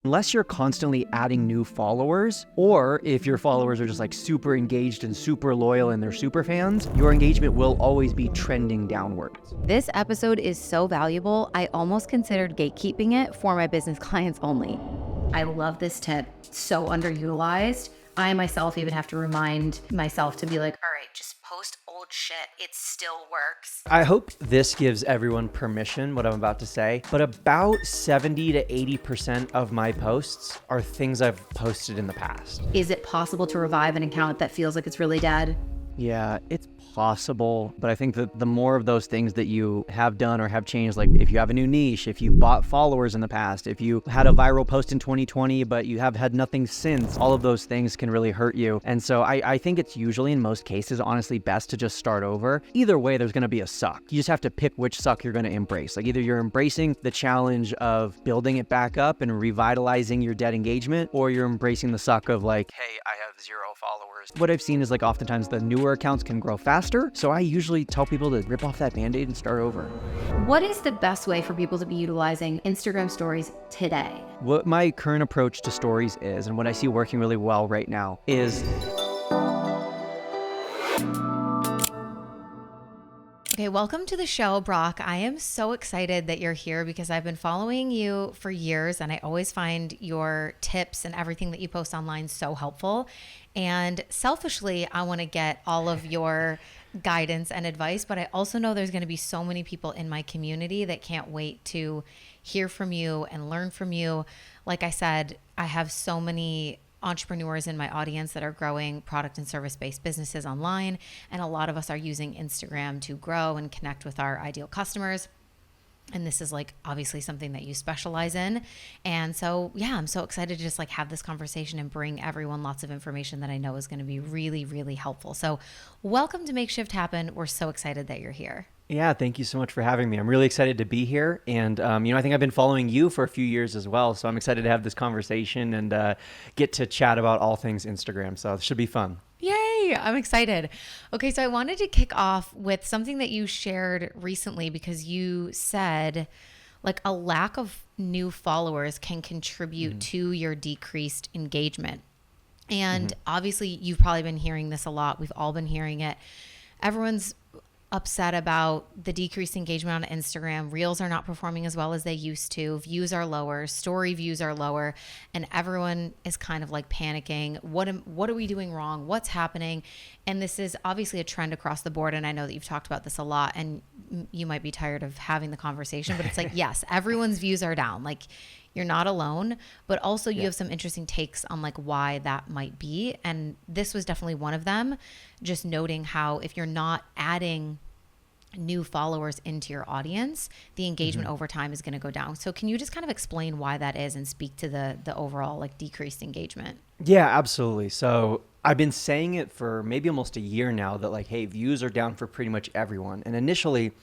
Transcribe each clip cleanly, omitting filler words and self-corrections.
Unless you're constantly adding new followers, or if your followers are just like super engaged and super loyal and they're super fans, your engagement will always be trending downwards. This episode is so valuable, I almost considered gatekeeping it for my business clients only. I love this tip. So underutilized. I myself even have to remind myself to be like, all right, just post old shit. It still works. I hope this gives everyone permission, what I'm about to say, but about 70 to 80% of my posts are things I've posted in the past. Is it possible to revive an account that feels like it's really dead? Yeah, it's possible, but I think that the more of those things that you have done or have changed, like if you have a new niche, if you bought followers in the past, if you had a viral post in 2020, but you have had nothing since, all of those things can really hurt you. And so I think it's usually, in most cases, honestly best to just start over. Either way, there's going to be a suck. You just have to pick which suck you're going to embrace. Like either you're embracing the challenge of building it back up and revitalizing your dead engagement, or you're embracing the suck of like, hey, I have 0 followers. What I've seen is like oftentimes the newer accounts can grow faster. So I usually tell people to rip off that Band-Aid and start over. What is the best way for people to be utilizing Instagram stories today? What my current approach to stories is, and what I see working really well right now is... Okay, welcome to the show, Brock. I am so excited that you're here because I've been following you for years and I always find your tips and everything that you post online so helpful. And selfishly, I want to get all of your guidance and advice, but I also know there's going to be so many people in my community that can't wait to hear from you and learn from you. Like I said, I have so many entrepreneurs in my audience that are growing product and service-based businesses online. And a lot of us are using Instagram to grow and connect with our ideal customers. And this is like obviously something that you specialize in. And so, yeah, I'm so excited to just like have this conversation and bring everyone lots of information that I know is going to be really, really helpful. So welcome to Make Shift Happen. We're so excited that you're here. Yeah, thank you so much for having me. I'm really excited to be here. And, I think I've been following you for a few years as well. So I'm excited to have this conversation and get to chat about all things Instagram. So it should be fun. Yay, I'm excited. Okay, so I wanted to kick off with something that you shared recently because you said like a lack of new followers can contribute to your decreased engagement. And obviously you've probably been hearing this a lot. We've all been hearing it. Everyone's upset about the decreased engagement on Instagram. Reels are not performing as well as they used to. Views are lower, story views are lower, and everyone is kind of like panicking. What are we doing wrong? What's happening? And this is obviously a trend across the board. And I know that you've talked about this a lot and you might be tired of having the conversation, but it's like, yes, everyone's views are down. Like you're not alone, but also you have some interesting takes on like why that might be. And this was definitely one of them, just noting how if you're not adding new followers into your audience, the engagement over time is going to go down. So can you just kind of explain why that is and speak to the overall like decreased engagement? Yeah, absolutely. So I've been saying it for maybe almost a year now that like, hey, views are down for pretty much everyone. And initially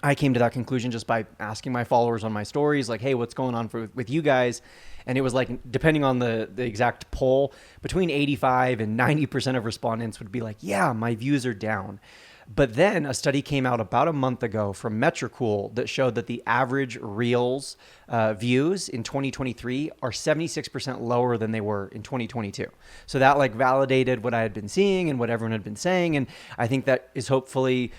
I came to that conclusion just by asking my followers on my stories, like, hey, what's going on with you guys? And it was like, depending on the exact poll, between 85 and 90% of respondents would be like, yeah, my views are down. But then a study came out about a month ago from Metricool that showed that the average Reels views in 2023 are 76% lower than they were in 2022. So that like validated what I had been seeing and what everyone had been saying. And I think that is hopefully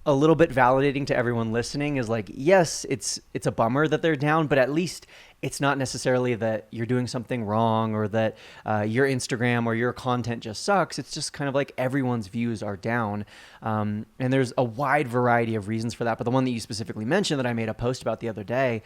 a little bit validating to everyone listening is like, yes, it's a bummer that they're down, but at least it's not necessarily that you're doing something wrong or that your Instagram or your content just sucks. It's just kind of like everyone's views are down. And there's a wide variety of reasons for that. But the one that you specifically mentioned that I made a post about the other day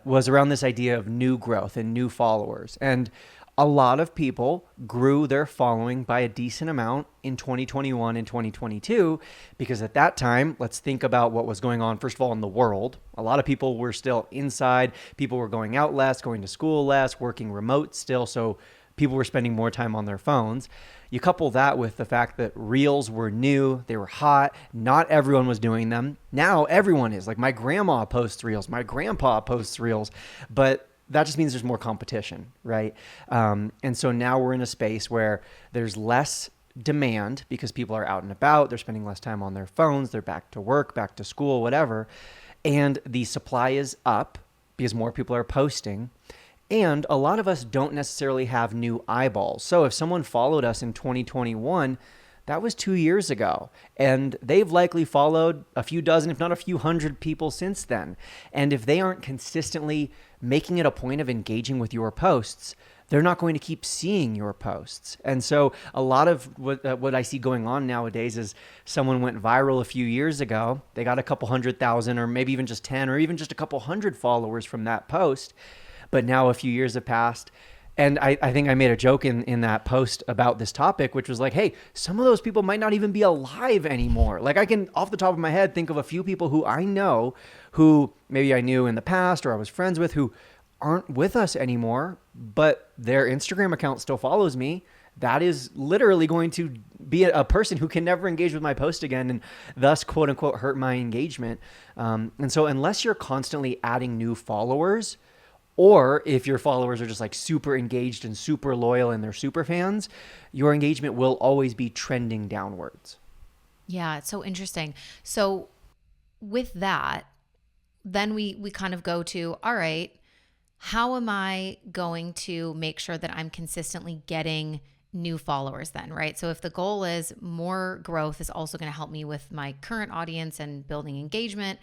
was around this idea of new growth and new followers. And a lot of people grew their following by a decent amount in 2021 and 2022, because at that time, let's think about what was going on, first of all, in the world. A lot of people were still inside. People were going out less, going to school less, working remote still. So people were spending more time on their phones. You couple that with the fact that Reels were new, they were hot, not everyone was doing them. Now everyone is. Like my grandma posts Reels, my grandpa posts Reels, but that just means there's more competition, right? And so now we're in a space where there's less demand because people are out and about, they're spending less time on their phones, they're back to work, back to school, whatever. And the supply is up because more people are posting. And a lot of us don't necessarily have new eyeballs. So if someone followed us in 2021, that was 2 years ago. And they've likely followed a few dozen, if not a few hundred people since then. And if they aren't consistently making it a point of engaging with your posts, they're not going to keep seeing your posts. And so a lot of what I see going on nowadays is someone went viral a few years ago. They got a couple 100,000 or maybe even just 10 or even just a couple hundred followers from that post. But now a few years have passed. And I think I made a joke in that post about this topic, which was like, hey, some of those people might not even be alive anymore. Like I can, off the top of my head, think of a few people who I know who maybe I knew in the past or I was friends with who aren't with us anymore, but their Instagram account still follows me. That is literally going to be a person who can never engage with my post again and thus, quote unquote, hurt my engagement. And so unless you're constantly adding new followers, or if your followers are just like super engaged and super loyal and they're super fans, your engagement will always be trending downwards. Yeah, it's so interesting. So with that, then we kind of go to, all right, how am I going to make sure that I'm consistently getting new followers then, right? So if the goal is more growth is also going to help me with my current audience and building engagement,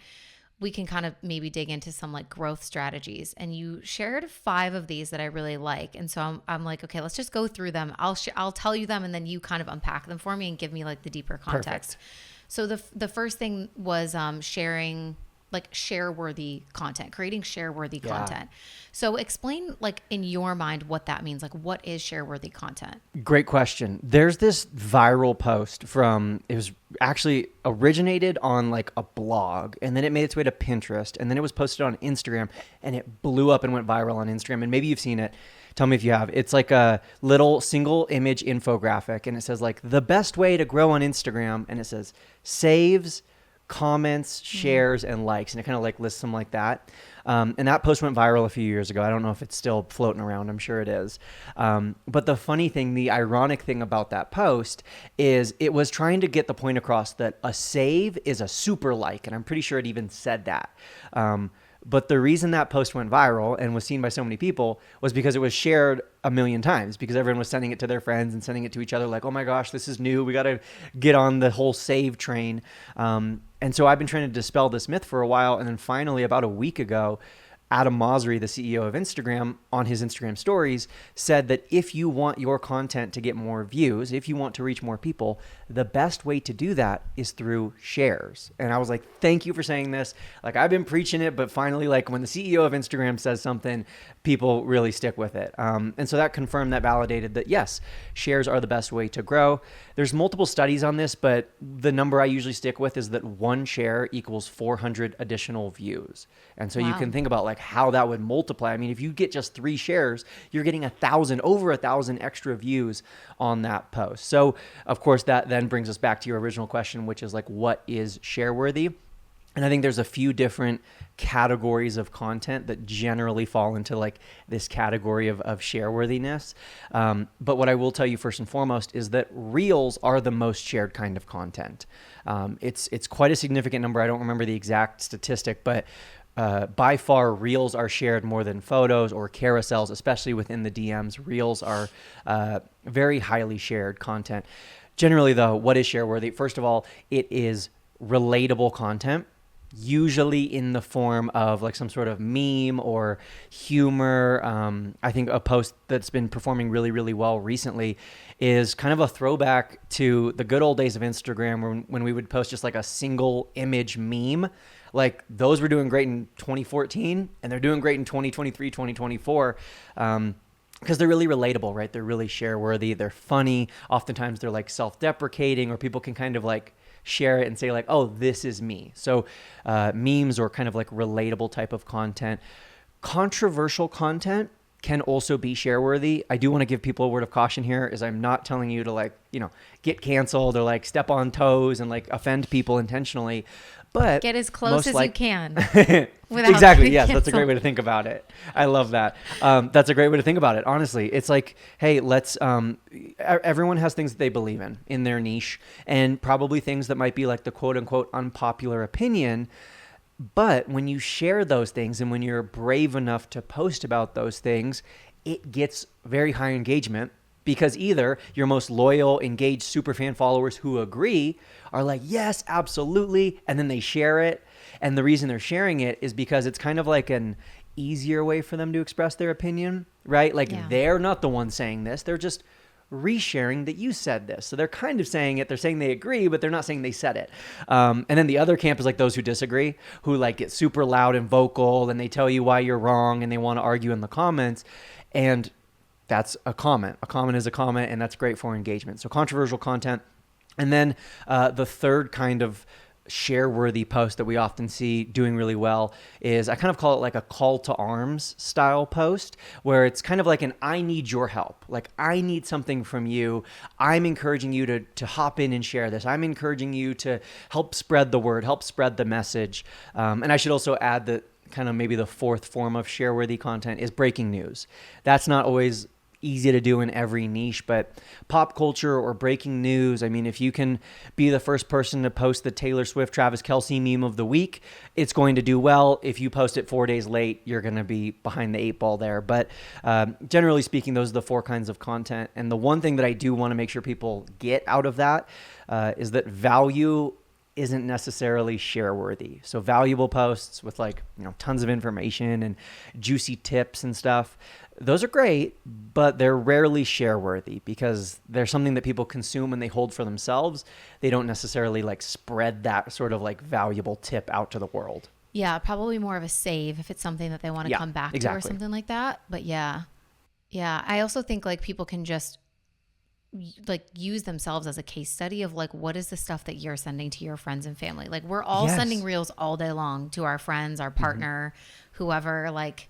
we can kind of maybe dig into some like growth strategies. And you shared 5 of these that I really like. And so I'm like, okay, let's just go through them. I'll tell you them and then you kind of unpack them for me and give me like the deeper context. Perfect. So the first thing was sharing like share-worthy content, creating share-worthy content. So explain like in your mind what that means. Like what is share-worthy content? Great question. There's this viral post it was actually originated on like a blog and then it made its way to Pinterest and then it was posted on Instagram and it blew up and went viral on Instagram. And maybe you've seen it. Tell me if you have. It's like a little single image infographic and it says like the best way to grow on Instagram. And it says saves, comments, shares, and likes. And it kind of like lists them like that. And that post went viral a few years ago. I don't know if it's still floating around. I'm sure it is. But the funny thing, the ironic thing about that post is it was trying to get the point across that a save is a super like. And I'm pretty sure it even said that. But the reason that post went viral and was seen by so many people was because it was shared a million times because everyone was sending it to their friends and sending it to each other like, oh my gosh, this is new. We got to get on the whole save train. And so I've been trying to dispel this myth for a while. And then finally, about a week ago, Adam Mosseri, the CEO of Instagram, on his Instagram stories said that if you want your content to get more views, if you want to reach more people, the best way to do that is through shares. And I was like, thank you for saying this. Like I've been preaching it, but finally, like when the CEO of Instagram says something, people really stick with it. And so that confirmed, that validated that yes, shares are the best way to grow. There's multiple studies on this, but the number I usually stick with is that 1 share equals 400 additional views. And so you can think about like how that would multiply. I mean, if you get just 3 shares, you're getting over 1,000 extra views on that post. So of course that then brings us back to your original question, which is like, what is share worthy? And I think there's a few different categories of content that generally fall into like this category of share worthiness. But what I will tell you first and foremost is that reels are the most shared kind of content. It's quite a significant number. I don't remember the exact statistic, but by far, reels are shared more than photos or carousels, especially within the DMs. Reels are very highly shared content. Generally, though, what is share worthy? First of all, it is relatable content, usually in the form of like some sort of meme or humor. I think a post that's been performing really, really well recently is kind of a throwback to the good old days of Instagram when we would post just like a single image meme. Like those were doing great in 2014 and they're doing great in 2023, 2024. Because they're really relatable, right? They're really share worthy. They're funny. Oftentimes they're like self-deprecating or people can kind of like share it and say like, oh, this is me. So memes or kind of like relatable type of content. Controversial content can also be share worthy. I do want to give people a word of caution here is I'm not telling you to like, get canceled or like step on toes and like offend people intentionally. But get as close as you can. Exactly. Yes, that's a great way to think about it. I love that. That's a great way to think about it. Honestly, it's like, hey, let's. Everyone has things that they believe in their niche, and probably things that might be like the quote unquote unpopular opinion. But when you share those things and when you're brave enough to post about those things, it gets very high engagement because either your most loyal, engaged superfan followers who agree are like, yes, absolutely. And then they share it. And the reason they're sharing it is because it's kind of like an easier way for them to express their opinion, right? Like they're not the one saying this. They're just resharing that you said this. So they're kind of saying it. They're saying they agree, but they're not saying they said it. And then the other camp is like those who disagree, who like get super loud and vocal and they tell you why you're wrong and they want to argue in the comments. And that's a comment. A comment is a comment, and that's great for engagement. So controversial content. And then the third kind of share-worthy post that we often see doing really well is, I kind of call it like a call to arms style post, where it's kind of like an I need your help. Like, I need something from you. I'm encouraging you to hop in and share this. I'm encouraging you to help spread the word, help spread the message. And I should also add that kind of maybe the fourth form of share-worthy content is breaking news. That's not always easy to do in every niche, but pop culture or breaking news, I mean, if you can be the first person to post the Taylor Swift Travis Kelce meme of the week, it's going to do well. If you post it 4 days late, you're going to be behind the eight ball there. But generally speaking, those are the four kinds of content. And the one thing that I do want to make sure people get out of that is that value isn't necessarily share worthy. So valuable posts with like, tons of information and juicy tips and stuff, those are great, but they're rarely share worthy because they're something that people consume and they hold for themselves. They don't necessarily like spread that sort of like valuable tip out to the world. Yeah, probably more of a save if it's something that they want to come back to or something like that. But yeah. I also think like people can just like use themselves as a case study of like, what is the stuff that you're sending to your friends and family? Like, we're all sending reels all day long to our friends, our partner, whoever. Like,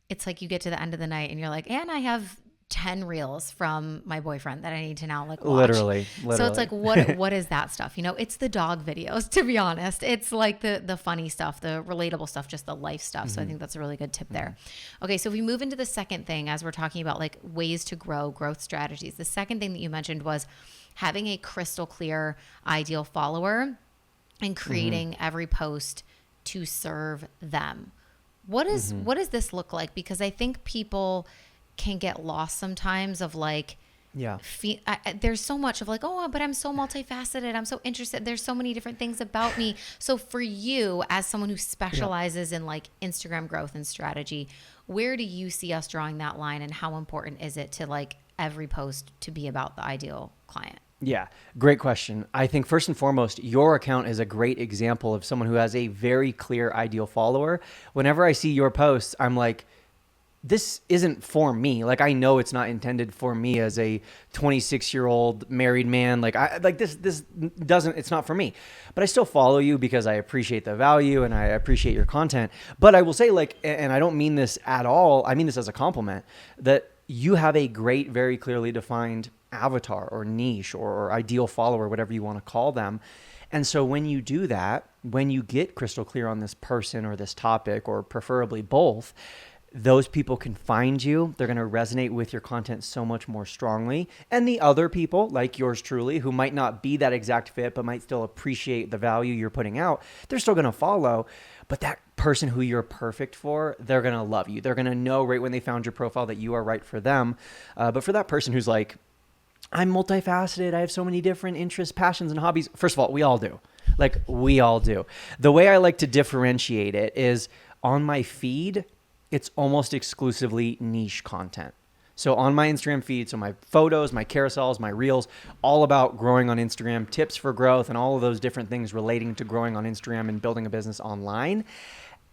it's like you get to the end of the night and you're like, and I have 10 reels from my boyfriend that I need to now like watch. Literally. So it's like, what is that stuff? It's the dog videos, to be honest. It's like the funny stuff, the relatable stuff, just the life stuff. So I think that's a really good tip there. Okay. So if we move into the second thing, as we're talking about like ways to grow, growth strategies, the second thing that you mentioned was having a crystal clear ideal follower and creating every post to serve them. What does this look like? Because I think people can get lost sometimes of like, there's so much of like, oh, but I'm so multifaceted. I'm so interested. There's so many different things about me. So for you, as someone who specializes in like Instagram growth and strategy, where do you see us drawing that line, and how important is it to like every post to be about the ideal client? Yeah, great question. I think first and foremost, your account is a great example of someone who has a very clear ideal follower. Whenever I see your posts, I'm like, this isn't for me. Like, I know it's not intended for me as a 26-year-old married man. Like, this doesn't, it's not for me. But I still follow you because I appreciate the value and I appreciate your content. But I will say, like, and I don't mean this at all, I mean this as a compliment, that you have a great, very clearly defined avatar or niche or ideal follower, whatever you want to call them. And so when you do that, when you get crystal clear on this person or this topic, or preferably both, those people can find you. They're going to resonate with your content so much more strongly. And the other people, like yours truly, who might not be that exact fit, but might still appreciate the value you're putting out, they're still going to follow. But that person who you're perfect for, they're going to love you. They're going to know right when they found your profile that you are right for them. But for that person who's like, I'm multifaceted, I have so many different interests, passions, and hobbies. First of all, we all do. Like, we all do. The way I like to differentiate it is on my feed, it's almost exclusively niche content. So on my Instagram feed, so my photos, my carousels, my reels, all about growing on Instagram, tips for growth, and all of those different things relating to growing on Instagram and building a business online.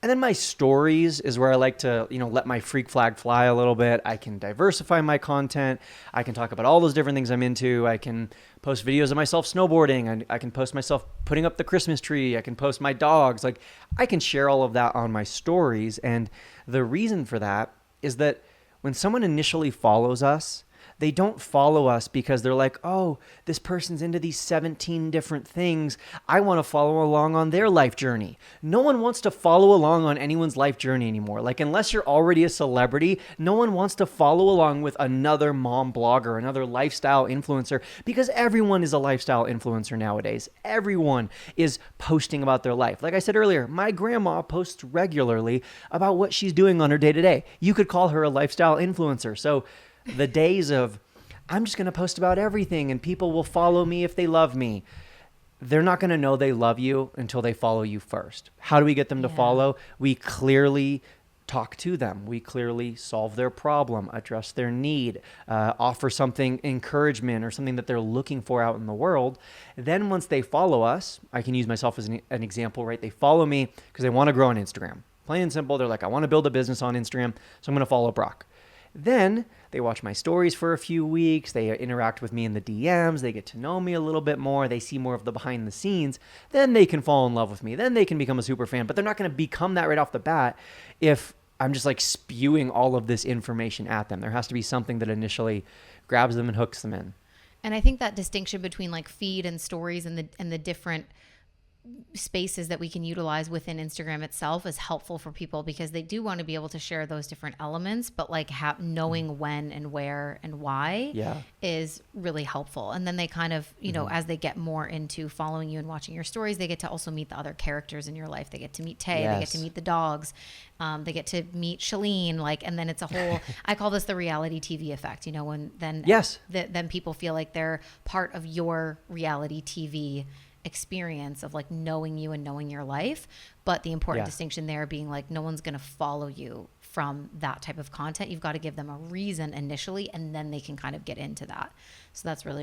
And then my stories is where I like to, let my freak flag fly a little bit. I can diversify my content. I can talk about all those different things I'm into. I can post videos of myself snowboarding. I can post myself putting up the Christmas tree. I can post my dogs. Like, I can share all of that on my stories. And the reason for that is that when someone initially follows us, They don't follow us because they're like, oh, this person's into these 17 different things. I want to follow along on their life journey. No one wants to follow along on anyone's life journey anymore. Like, unless you're already a celebrity, no one wants to follow along with another mom blogger, another lifestyle influencer, because everyone is a lifestyle influencer nowadays. Everyone is posting about their life. Like I said earlier, my grandma posts regularly about what she's doing on her day to day. You could call her a lifestyle influencer. So the days of, I'm just going to post about everything and people will follow me if they love me, they're not going to know they love you until they follow you first. How do we get them to follow? We clearly talk to them. We clearly solve their problem, address their need, offer something, encouragement, or something that they're looking for out in the world. Then once they follow us, I can use myself as an example, right? They follow me because they want to grow on Instagram. Plain and simple. They're like, I want to build a business on Instagram, so I'm going to follow Brock. Then they watch my stories for a few weeks. They interact with me in the DMs. They get to know me a little bit more. They see more of the behind the scenes. Then they can fall in love with me. Then they can become a super fan. But they're not going to become that right off the bat if I'm just like spewing all of this information at them. There has to be something that initially grabs them and hooks them in. And I think that distinction between like feed and stories and the different spaces that we can utilize within Instagram itself is helpful for people, because they do want to be able to share those different elements, but like knowing when and where and why is really helpful. And then they kind of, you know, as they get more into following you and watching your stories, they get to also meet the other characters in your life. They get to meet Tay, they get to meet the dogs, they get to meet Shalene, like, and then it's a whole, I call this the reality TV effect, you know, when then, then people feel like they're part of your reality TV experience of like knowing you and knowing your life. But the important distinction there being like, no one's going to follow you from that type of content. You've got to give them a reason initially, and then they can kind of get into that. So that's really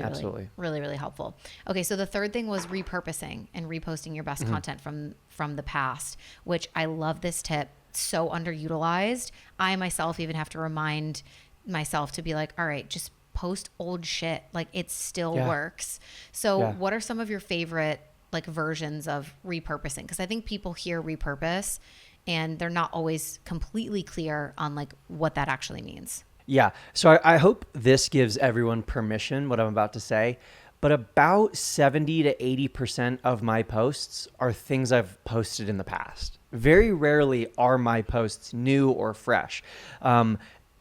helpful. Okay. So the third thing was repurposing and reposting your best content from the past, which I love this tip. So underutilized. I myself even have to remind myself to be like, all right, just post old shit. Like, it still works. So what are some of your favorite like versions of repurposing? Because I think people hear repurpose and they're not always completely clear on like what that actually means. Yeah. So I hope this gives everyone permission, what I'm about to say, but about 70 to 80% of my posts are things I've posted in the past. Very rarely are my posts new or fresh.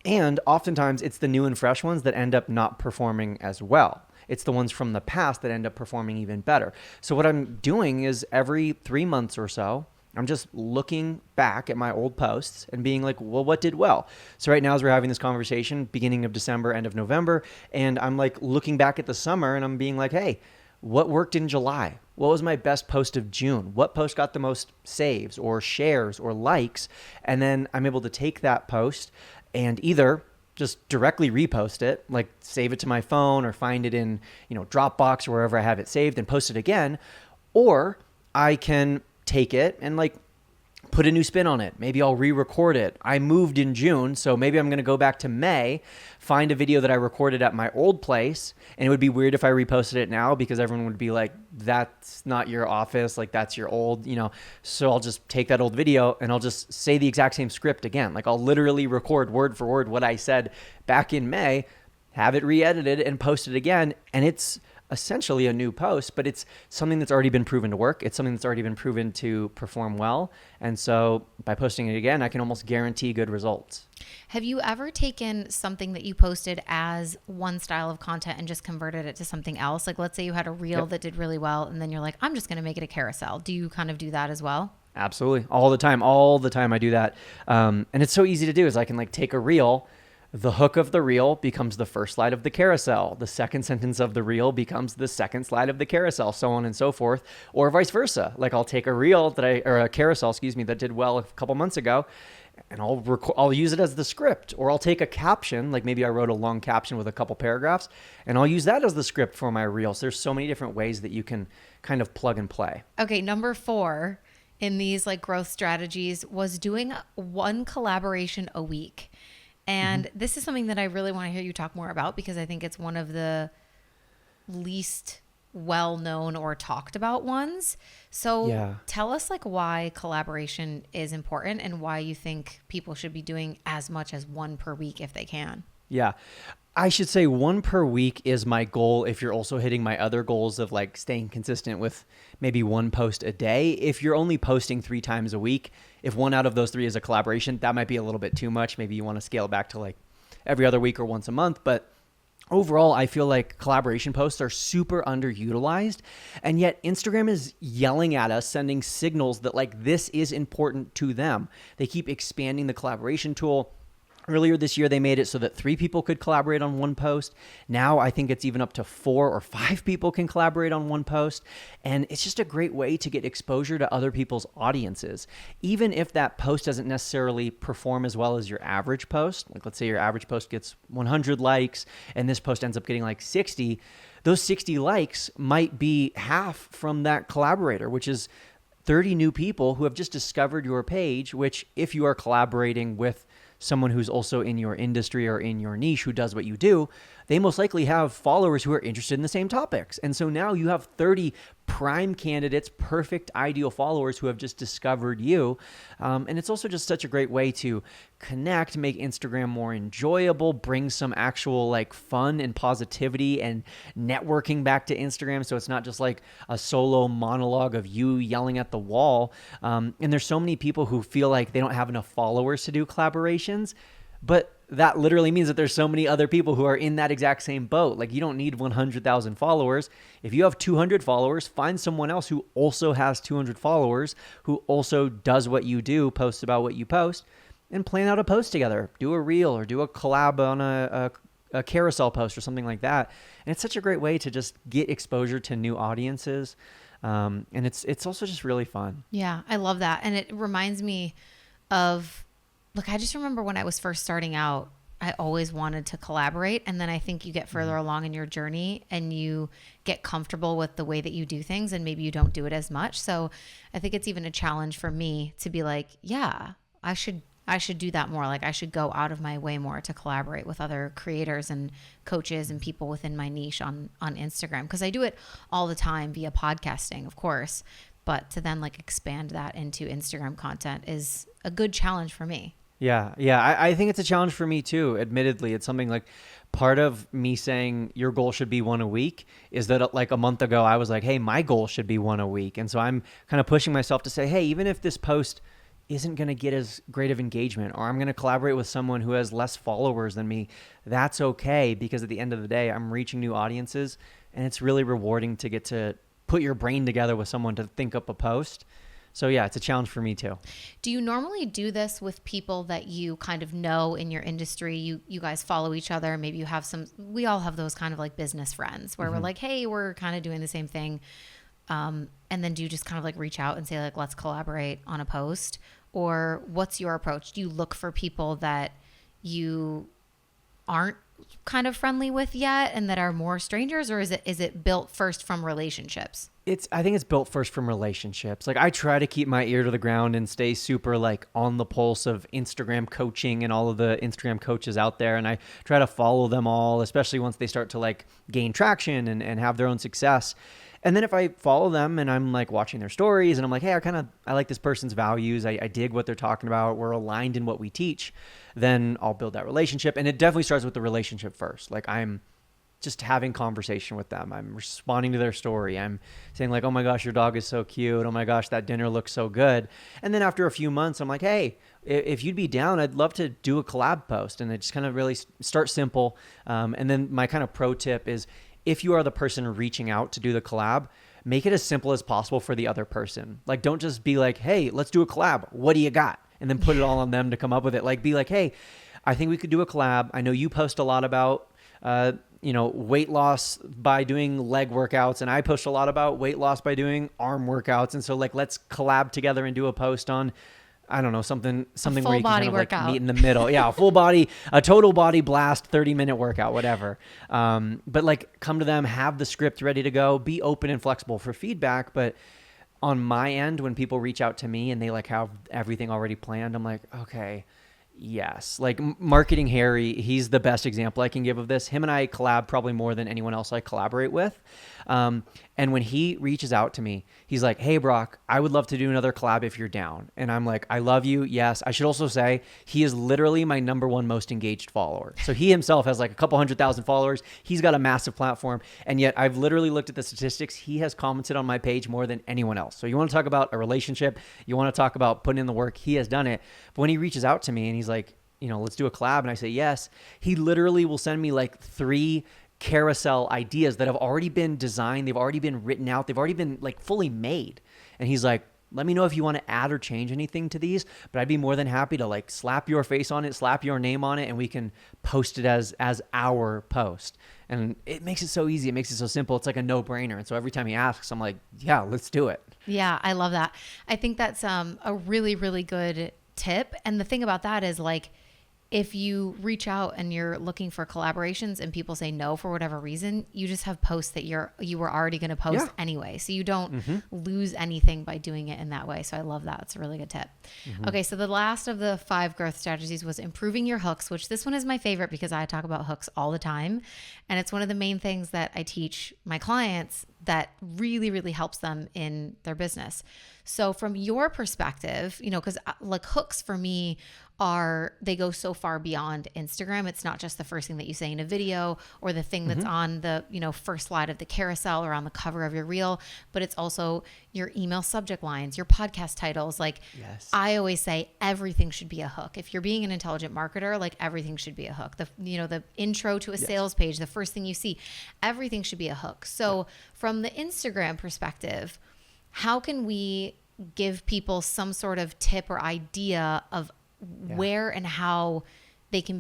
And oftentimes it's the new and fresh ones that end up not performing as well. It's the ones from the past that end up performing even better. So what I'm doing is every 3 months or so, I'm just looking back at my old posts and being like, well, what did well? So right now, as we're having this conversation, beginning of December, end of November, and I'm like looking back at the summer and I'm being like, hey, what worked in July? What was my best post of June? What post got the most saves or shares or likes? And then I'm able to take that post and either just directly repost it, like save it to my phone or find it in, you know, Dropbox or wherever I have it saved and post it again. Or I can take it and like put a new spin on it. Maybe I'll re-record it. I moved in June, so maybe I'm going to go back to May, find a video that I recorded at my old place, and it would be weird if I reposted it now because everyone would be like, that's not your office, like that's your old, you know. So I'll just take that old video and I'll just say the exact same script again. Like, I'll literally record word for word what I said back in May, have it re-edited and post it again, and it's essentially a new post, but it's something that's already been proven to work. It's something that's already been proven to perform well. And so by posting it again, I can almost guarantee good results. Have you ever taken something that you posted as one style of content and just converted it to something else? Like, let's say you had a reel that did really well, and then you're like, I'm just going to make it a carousel. Do you kind of do that as well? Absolutely. All the time I do that. And it's so easy to do is I can like take a reel. The hook of the reel becomes the first slide of the carousel. The second sentence of the reel becomes the second slide of the carousel, so on and so forth, or vice versa. Like, I'll take a reel or a carousel, that did well a couple months ago, and I'll use it as the script, or I'll take a caption, like maybe I wrote a long caption with a couple paragraphs, and I'll use that as the script for my reel. So there's so many different ways that you can kind of plug and play. Okay, number 4 in these like growth strategies was doing one collaboration a week. And this is something that I really want to hear you talk more about, because I think it's one of the least well-known or talked about ones. So tell us like why collaboration is important and why you think people should be doing as much as one per week if they can. Yeah. I should say one per week is my goal if you're also hitting my other goals of like staying consistent with maybe one post a day. If you're only posting 3 times a week, if one out of those 3 is a collaboration, that might be a little bit too much. Maybe you want to scale it back to like every other week or once a month. But overall, I feel like collaboration posts are super underutilized. And yet Instagram is yelling at us, sending signals that like this is important to them. They keep expanding the collaboration tool. Earlier this year, they made it so that 3 people could collaborate on one post. Now I think it's even up to 4 or 5 people can collaborate on one post. And it's just a great way to get exposure to other people's audiences. Even if that post doesn't necessarily perform as well as your average post, like let's say your average post gets 100 likes and this post ends up getting like 60, those 60 likes might be half from that collaborator, which is 30 new people who have just discovered your page, which if you are collaborating with someone who's also in your industry or in your niche who does what you do, they most likely have followers who are interested in the same topics. And so now you have 30 prime candidates, perfect ideal followers who have just discovered you. And it's also just such a great way to connect, make Instagram more enjoyable, bring some actual like fun and positivity and networking back to Instagram. So it's not just like a solo monologue of you yelling at the wall. And there's so many people who feel like they don't have enough followers to do collaborations, but that literally means that there's so many other people who are in that exact same boat. Like you don't need 100,000 followers. If you have 200 followers, find someone else who also has 200 followers, who also does what you do, posts about what you post, and plan out a post together. Do a reel or do a collab on a carousel post or something like that. And it's such a great way to just get exposure to new audiences. And it's also just really fun. Yeah, I love that. And it reminds me of, look, I just remember when I was first starting out, I always wanted to collaborate. And then I think you get further along in your journey and you get comfortable with the way that you do things and maybe you don't do it as much. So I think it's even a challenge for me to be like, yeah, I should do that more. Like I should go out of my way more to collaborate with other creators and coaches and people within my niche on Instagram. Because I do it all the time via podcasting, of course. But to then like expand that into Instagram content is a good challenge for me. Yeah. I think it's a challenge for me too. Admittedly, it's something like part of me saying your goal should be 1 a week is that like a month ago, I was like, hey, my goal should be 1 a week. And so I'm kind of pushing myself to say, hey, even if this post isn't going to get as great of engagement, or I'm going to collaborate with someone who has less followers than me, that's okay. Because at the end of the day, I'm reaching new audiences and it's really rewarding to get to put your brain together with someone to think up a post. So yeah, it's a challenge for me too. Do you normally do this with people that you kind of know in your industry? You guys follow each other. Maybe you have we all have those kind of like business friends where we're like, hey, we're kind of doing the same thing. And then do you just kind of like reach out and say like, let's collaborate on a post? Or what's your approach? Do you look for people that you aren't kind of friendly with yet and that are more strangers, or is it built first from relationships? I think it's built first from relationships. Like I try to keep my ear to the ground and stay super like on the pulse of Instagram coaching and all of the Instagram coaches out there. And I try to follow them all, especially once they start to like gain traction and have their own success. And then if I follow them and I'm like watching their stories and I'm like, hey, I like this person's values. I dig what they're talking about. We're aligned in what we teach. Then I'll build that relationship. And it definitely starts with the relationship first. Like I'm just having conversation with them. I'm responding to their story. I'm saying like, oh my gosh, your dog is so cute. Oh my gosh, that dinner looks so good. And then after a few months, I'm like, hey, if you'd be down, I'd love to do a collab post. And I just kind of really start simple. And then my kind of pro tip is if you are the person reaching out to do the collab, make it as simple as possible for the other person. Like, don't just be like, hey, let's do a collab. What do you got? And then put it all on them to come up with it. Like, be like, hey, I think we could do a collab. I know you post a lot about, weight loss by doing leg workouts. And I post a lot about weight loss by doing arm workouts. And so like, let's collab together and do a post on, I don't know, something where you can kind of like meet in the middle. Yeah. A total body blast, 30-minute workout, whatever. But like come to them, have the script ready to go, be open and flexible for feedback. But on my end, when people reach out to me and they like have everything already planned, I'm like, okay, Yes. Like Marketing Harry, he's the best example I can give of this. Him and I collab probably more than anyone else I collaborate with. And when he reaches out to me, he's like, hey, Brock, I would love to do another collab if you're down. And I'm like, I love you. Yes. I should also say he is literally my number one most engaged follower. So he himself has like a couple 100,000 followers. He's got a massive platform. And yet I've literally looked at the statistics. He has commented on my page more than anyone else. So you want to talk about a relationship, you want to talk about putting in the work, he has done it. But when he reaches out to me and he's like, let's do a collab. And I say, yes, he literally will send me like 3 carousel ideas that have already been designed. They've already been written out. They've already been like fully made. And he's like, let me know if you want to add or change anything to these, but I'd be more than happy to like slap your face on it, slap your name on it, and we can post it as our post. And it makes it so easy. It makes it so simple. It's like a no-brainer. And so every time he asks, I'm like, yeah, let's do it. Yeah, I love that. I think that's a really, really good tip. And the thing about that is like, if you reach out and you're looking for collaborations and people say no for whatever reason, you just have posts that you were already going to post anyway. So you don't lose anything by doing it in that way. So I love that. It's a really good tip. Okay. So the last of the 5 growth strategies was improving your hooks, which this one is my favorite because I talk about hooks all the time. And it's one of the main things that I teach my clients that really, really helps them in their business. So from your perspective, because like hooks for me they go so far beyond Instagram. It's not just the first thing that you say in a video or the thing that's on the, first slide of the carousel or on the cover of your reel, but it's also your email subject lines, your podcast titles. Like I always say everything should be a hook. If you're being an intelligent marketer, like everything should be a hook. The intro to a sales page, the first thing you see, everything should be a hook. So from the Instagram perspective, how can we give people some sort of tip or idea of where and how they should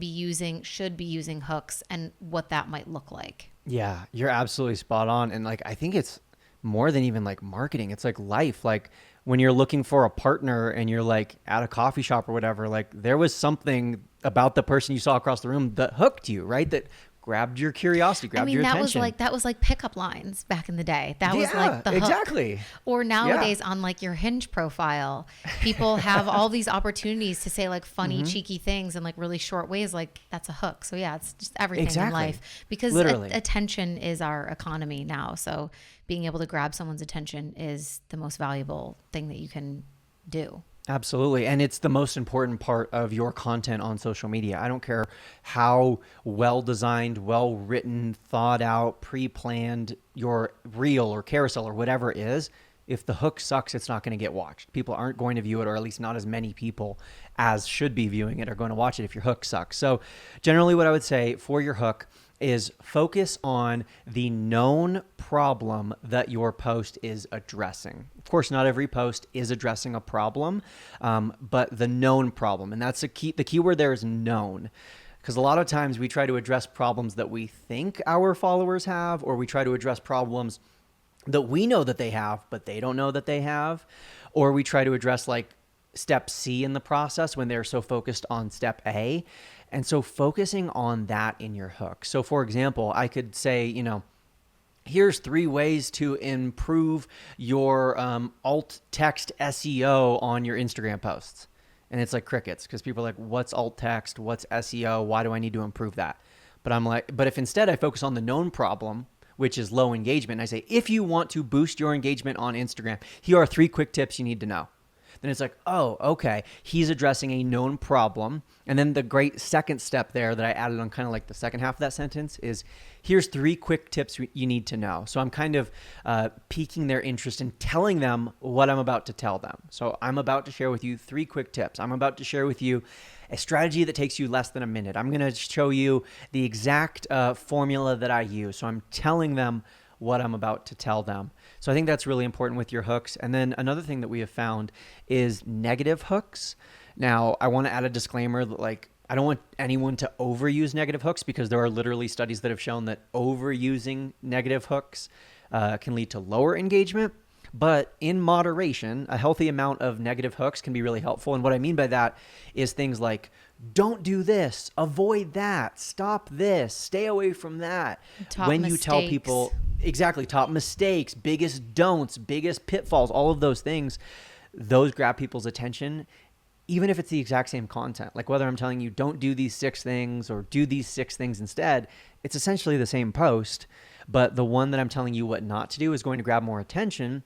be using hooks and what that might look like? Yeah, you're absolutely spot on. And like, I think it's more than even like marketing. It's like life. Like when you're looking for a partner and you're like at a coffee shop or whatever, like there was something about the person you saw across the room that hooked you, right? That grabbed your curiosity, grabbed your attention. That was like pickup lines back in the day. That was like the hook. Exactly. Or nowadays on like your Hinge profile, people have all these opportunities to say like funny, cheeky things in like really short ways. Like that's a hook. So yeah, it's just everything in life because attention is our economy now. So being able to grab someone's attention is the most valuable thing that you can do. Absolutely. And it's the most important part of your content on social media. I don't care how well designed, well written, thought out, pre-planned your reel or carousel or whatever it is. If the hook sucks, it's not going to get watched. People aren't going to view it, or at least not as many people as should be viewing it are going to watch it if your hook sucks. So generally what I would say for your hook is focus on the known problem that your post is addressing. Of course, not every post is addressing a problem, but the known problem. And that's the key word there is known. Because a lot of times we try to address problems that we think our followers have, or we try to address problems that we know that they have, but they don't know that they have. Or we try to address like step C in the process when they're so focused on step A. And so focusing on that in your hook. So for example, I could say, here's 3 ways to improve your alt text SEO on your Instagram posts. And it's like crickets because people are like, what's alt text? What's SEO? Why do I need to improve that? But I'm like, but if instead I focus on the known problem, which is low engagement, and I say, if you want to boost your engagement on Instagram, here are 3 quick tips you need to know. Then it's like, oh, okay, he's addressing a known problem. And then the great second step there that I added on kind of like the second half of that sentence is, here's 3 quick tips you need to know. So I'm kind of piquing their interest and telling them what I'm about to tell them. So I'm about to share with you 3 quick tips. I'm about to share with you a strategy that takes you less than a minute. I'm going to show you the exact formula that I use. So I'm telling them what I'm about to tell them. So I think that's really important with your hooks. And then another thing that we have found is negative hooks. Now, I want to add a disclaimer that I don't want anyone to overuse negative hooks because there are literally studies that have shown that overusing negative hooks can lead to lower engagement. But in moderation, a healthy amount of negative hooks can be really helpful. And what I mean by that is things like, don't do this, avoid that, stop this, stay away from that. When you tell people, exactly, top mistakes, biggest don'ts, biggest pitfalls, all of those things, those grab people's attention even if it's the exact same content, like whether I'm telling you don't do these 6 things or do these 6 things instead, it's essentially the same post. But the one that I'm telling you what not to do is going to grab more attention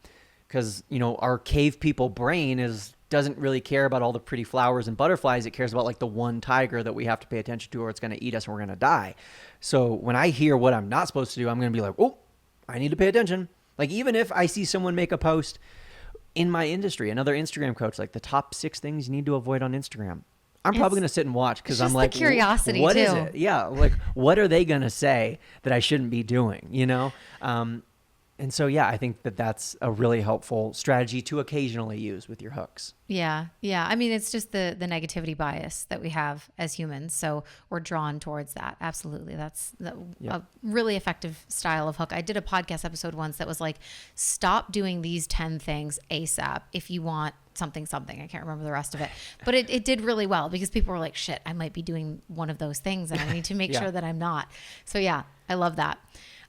because, our cave people brain doesn't really care about all the pretty flowers and butterflies. It cares about like the one tiger that we have to pay attention to or it's going to eat us and we're going to die. So when I hear what I'm not supposed to do, I'm going to be like, oh, I need to pay attention. Like even if I see someone make a post in my industry, another Instagram coach, like the top 6 things you need to avoid on Instagram, I'm probably going to sit and watch because I'm like, curiosity what too. is it? Yeah. Like, what are they going to say that I shouldn't be doing, And so, yeah, I think that that's a really helpful strategy to occasionally use with your hooks. Yeah. Yeah. I mean, it's just the negativity bias that we have as humans. So we're drawn towards that. Absolutely. That's a really effective style of hook. I did a podcast episode once that was like, stop doing these 10 things ASAP if you want something. I can't remember the rest of it, but it did really well because people were like, shit, I might be doing one of those things and I need to make sure that I'm not. So yeah, I love that.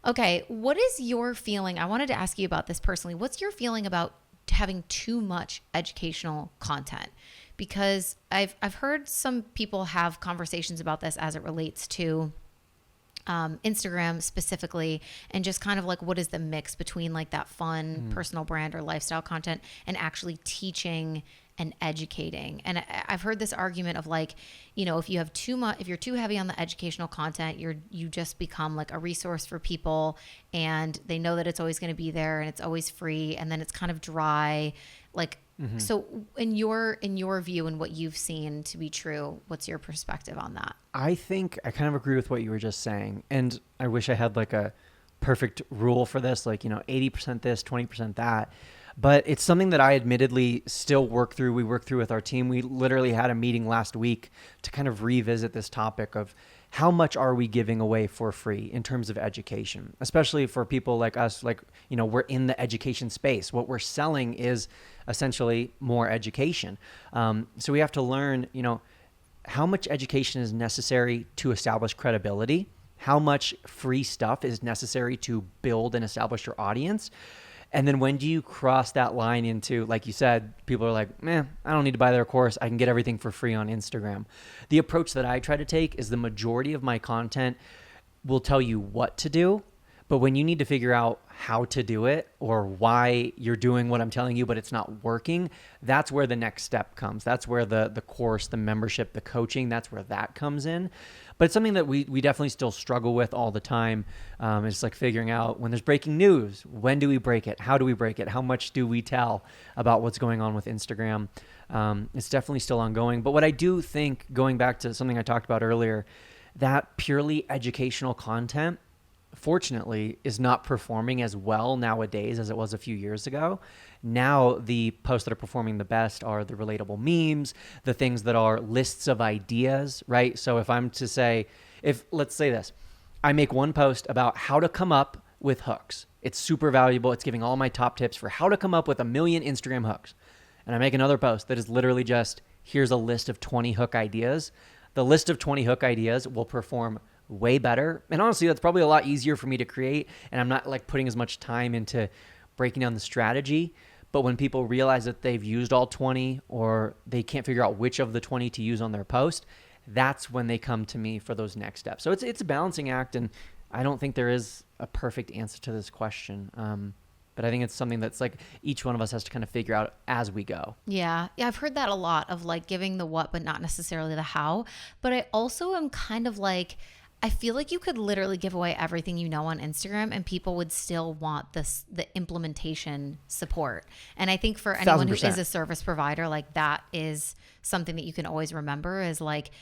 Okay. What is your feeling? I wanted to ask you about this personally. What's your feeling about having too much educational content? Because I've heard some people have conversations about this as it relates to Instagram specifically, and just kind of like, what is the mix between like that fun personal brand or lifestyle content and actually teaching and educating? And I've heard this argument of like, if you have too much, if you're too heavy on the educational content, you just become like a resource for people and they know that it's always going to be there and it's always free. And then it's kind of dry. Like, so in your view and what you've seen to be true, what's your perspective on that? I think I kind of agree with what you were just saying. And I wish I had like a perfect rule for this, like, 80% this, 20% that. But it's something that I admittedly still work through. We work through with our team. We literally had a meeting last week to kind of revisit this topic of how much are we giving away for free in terms of education, especially for people like us, like, we're in the education space. What we're selling is essentially more education. So we have to learn, how much education is necessary to establish credibility, how much free stuff is necessary to build and establish your audience. And then when do you cross that line into, like you said, people are like, I don't need to buy their course. I can get everything for free on Instagram. The approach that I try to take is the majority of my content will tell you what to do. But when you need to figure out how to do it or why you're doing what I'm telling you, but it's not working, that's where the next step comes. That's where the course, the membership, the coaching, that's where that comes in. But it's something that we definitely still struggle with all the time. It's like figuring out when there's breaking news, when do we break it? How do we break it? How much do we tell about what's going on with Instagram? It's definitely still ongoing. But what I do think, going back to something I talked about earlier, that purely educational content, fortunately, is not performing as well nowadays as it was a few years ago. Now the posts that are performing the best are the relatable memes, the things that are lists of ideas, right? So if I'm to say, let's say this, I make one post about how to come up with hooks. It's super valuable. It's giving all my top tips for how to come up with 1 million Instagram hooks. And I make another post that is literally just, here's a list of 20 hook ideas. The list of 20 hook ideas will perform way better. And honestly, that's probably a lot easier for me to create. And I'm not like putting as much time into breaking down the strategy. But when people realize that they've used all 20 or they can't figure out which of the 20 to use on their post, that's when they come to me for those next steps. So it's a balancing act. And I don't think there is a perfect answer to this question. But I think it's something that's like each one of us has to kind of figure out as we go. Yeah. Yeah. I've heard that a lot of like giving the what, but not necessarily the how. But I also am kind of like, I feel like you could literally give away everything you know on Instagram and people would still want the implementation support. And I think for anyone who is a service provider, like that is something that you can always remember is like,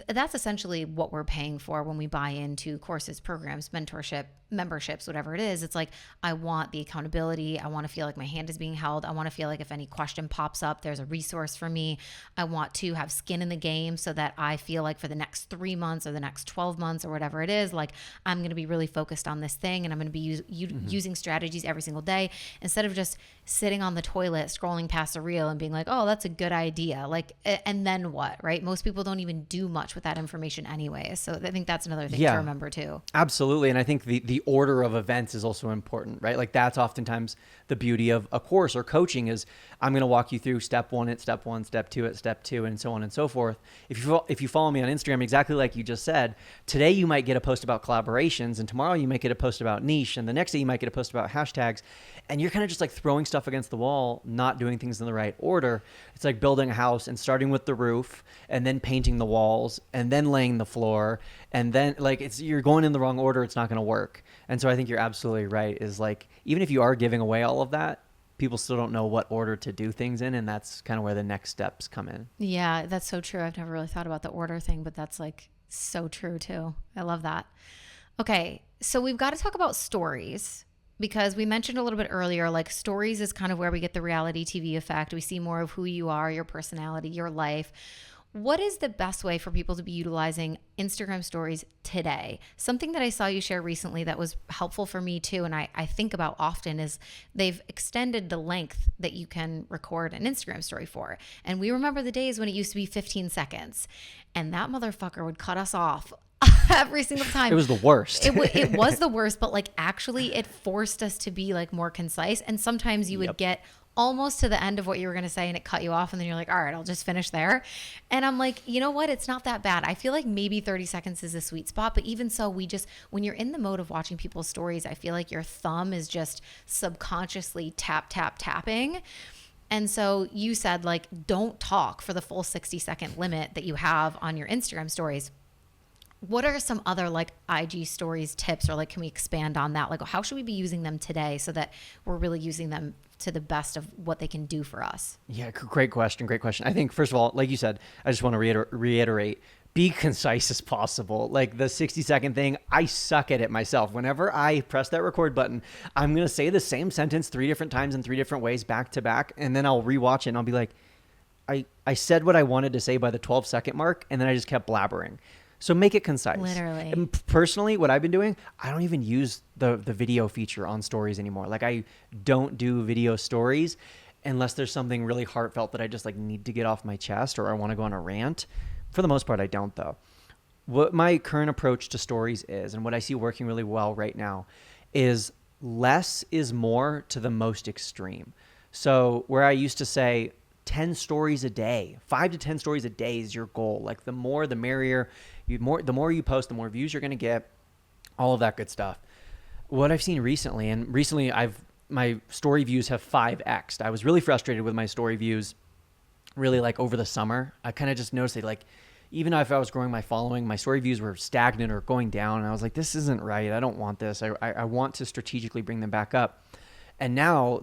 that's essentially what we're paying for when we buy into courses, programs, mentorship, memberships, whatever it is. It's like, I want the accountability. I want to feel like my hand is being held. I want to feel like if any question pops up, there's a resource for me. I want to have skin in the game so that I feel like for the next 3 months or the next 12 months or whatever it is, like I'm going to be really focused on this thing and I'm going to be using strategies every single day instead of just sitting on the toilet, scrolling past a reel and being like, oh, that's a good idea. Like, and then what, right? Most people don't even do much much with that information anyway. So I think that's another thing Yeah. to remember too. Absolutely. And I think the order of events is also important, right? Like that's oftentimes the beauty of a course or coaching is I'm going to walk you through step one at step one, step two at step two, and so on and so forth. If you follow me on Instagram, exactly like you just said, today you might get a post about collaborations, and tomorrow you might get a post about niche, and the next day you might get a post about hashtags, and you're kind of just like throwing stuff against the wall, not doing things in the right order. It's like building a house and starting with the roof and then painting the walls and then laying the floor, and then like you're going in the wrong order. It's not going to work. And so I think you're absolutely right, is like, even if you are giving away all of that, people still don't know what order to do things in. And that's kind of where the next steps come in. Yeah, that's so true. I've never really thought about the order thing, but that's like so true too. I love that. Okay, so we've got to talk about stories, because we mentioned a little bit earlier, like stories is kind of where we get the reality TV effect. We see more of who you are, your personality, your life. What is the best way for people to be utilizing Instagram stories today? Something that I saw you share recently that was helpful for me too, and I think about often, is they've extended the length that you can record an Instagram story for. And we remember the days when it used to be 15 seconds, and that motherfucker would cut us off every single time. It was the worst. It was the worst, but like actually it forced us to be like more concise. And sometimes you would get almost to the end of what you were going to say and it cut you off, and then you're like, all right, I'll just finish there. And I'm like, you know what? It's not that bad. I feel like maybe 30 seconds is a sweet spot, but even so, when you're in the mode of watching people's stories, I feel like your thumb is just subconsciously tapping. And so you said, like, don't talk for the full 60-second limit that you have on your Instagram stories. What are some other like IG stories tips, or like, can we expand on that? Like, how should we be using them today so that we're really using them to the best of what they can do for us? Yeah, great question. Great question. I think, first of all, like you said, I just want to reiterate, be concise as possible. Like the 60-second thing, I suck at it myself. Whenever I press that record button, I'm going to say the same sentence 3 different times in 3 different ways back to back. And then I'll rewatch it and I'll be like, I said what I wanted to say by the 12-second mark, and then I just kept blabbering. So make it concise. Literally. And personally, what I've been doing, I don't even use the video feature on stories anymore. Like I don't do video stories unless there's something really heartfelt that I just like need to get off my chest, or I want to go on a rant. For the most part, I don't though. What my current approach to stories is, and what I see working really well right now, is less is more to the most extreme. So where I used to say 10 stories a day, 5 to 10 stories a day is your goal. Like the more, the merrier. The more you post, the more views you're going to get, all of that good stuff. What I've seen recently, my story views have 5x'd. I was really frustrated with my story views really like over the summer. I kind of just noticed that like, even if I was growing my following, my story views were stagnant or going down. And I was like, this isn't right. I don't want this. I want to strategically bring them back up. And now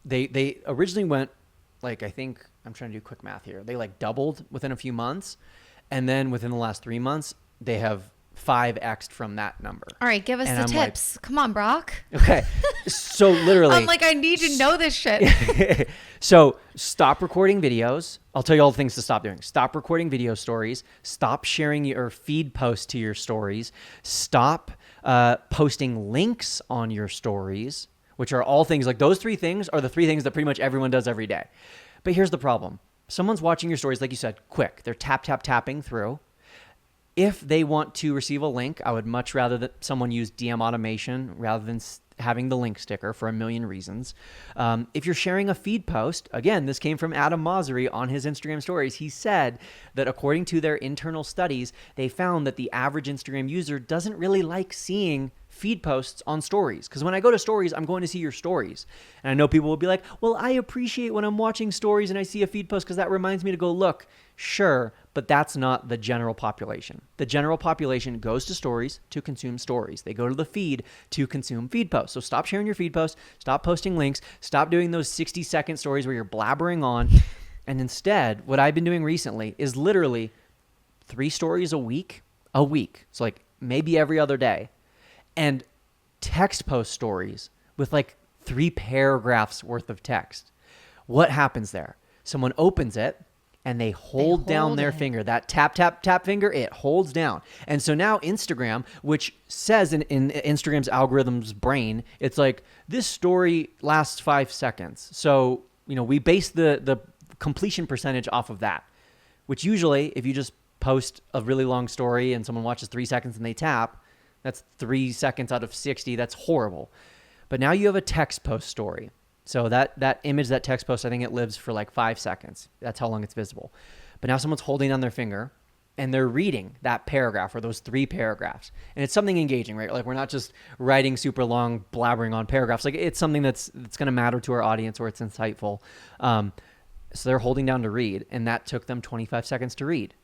they originally went like, I think I'm trying to do quick math here. They like doubled within a few months. And then within the last 3 months, they have 5x'd from that number. All right, give us the tips. Come on, Brock. Okay. So literally. I'm like, I need to know this shit. So stop recording videos. I'll tell you all the things to stop doing. Stop recording video stories. Stop sharing your feed posts to your stories. Stop posting links on your stories, which are all things like those 3 things are the 3 things that pretty much everyone does every day. But here's the problem. Someone's watching your stories, like you said, quick. They're tapping through. If they want to receive a link, I would much rather that someone use DM automation rather than having the link sticker for a million reasons. If you're sharing a feed post, again, this came from Adam Mosseri on his Instagram stories. He said that according to their internal studies, they found that the average Instagram user doesn't really like seeing feed posts on stories. Because when I go to stories, I'm going to see your stories. And I know people will be like, well, I appreciate when I'm watching stories and I see a feed post because that reminds me to go look. Sure, but that's not the general population. The general population goes to stories to consume stories. They go to the feed to consume feed posts. So stop sharing your feed posts, stop posting links, stop doing those 60-second stories where you're blabbering on. And instead, what I've been doing recently is literally 3 stories a week. So like maybe every other day. And text post stories with like 3 paragraphs worth of text. What happens there? Someone opens it and they hold down their finger. That tap finger, it holds down. And so now Instagram, which says in Instagram's algorithm's brain, it's like, this story lasts 5 seconds. So, we base the completion percentage off of that, which usually if you just post a really long story and someone watches 3 seconds and they tap, that's 3 seconds out of 60. That's horrible. But now you have a text post story. So that image, that text post, I think it lives for like 5 seconds. That's how long it's visible. But now someone's holding on their finger and they're reading that paragraph or those 3 paragraphs. And it's something engaging, right? Like we're not just writing super long, blabbering on paragraphs. Like it's something that's going to matter to our audience or it's insightful. So they're holding down to read, and that took them 25 seconds to read.